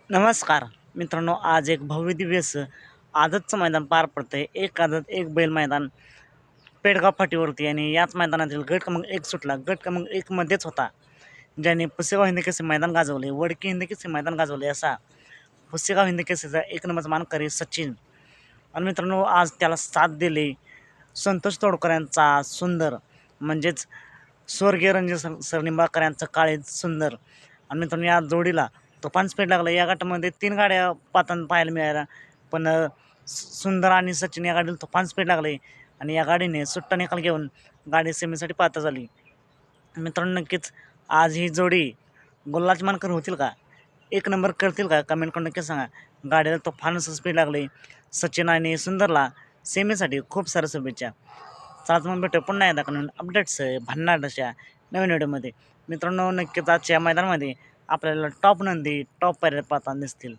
नमस्कार मित्रांनो, आज एक भव्य दिव्य असं आदतचं मैदान पार पडतंय. एक आदत एक बैल मैदान पेडगाव फाटीवरती आणि याच मैदानातील गट क्रमांक 1 सुटला. गट क्रमांक 1 मध्येच होता, ज्याने पुसेगाव हिंदकेसरी मैदान गाजवले, वडकी हिंदकेसरी मैदान गाजवले. असा पुसेगाव हिंदकेसरीचा एक नंबरचा मानकरी सचिन. आणि मित्रांनो, आज त्याला साथ दिली संतोष तोडकर यांचा सुंदर, म्हणजेच स्वर्गीय रणजित सर निंबाळकर यांचं काळे सुंदर. आणि मित्रांनो, या जोडीला तुफान स्पीड लागलं. या गटामध्ये 3 गाड्या पाहताना पाहायला मिळाल्या, पण सुंदर आणि सचिन या गाडीला तुफान स्पीड लागले आणि या गाडीने सुट्टा निकाल घेऊन गाडी सेमीसाठी पात्र झाली. मित्रांनो, नक्कीच आज ही जोडी गुलालाची मानकरी होतील का, एक नंबर करतील का, कमेंट करून नक्की सांगा. गाडीला तुफान असं स्पीड लागले. सचिन आणि सुंदरला सेमीसाठी खूप साऱ्या शुभेच्छा. चला तर मग भेटू पुन्हा एकदा नवीन अपडेट्स भन्नाट अशा नवीन व्हिडिओमध्ये. मित्रांनो, नक्कीच आजच्या मैदानामध्ये आपल्याला टॉप नंदी टॉप पायऱ्या पाहताना दिसतील.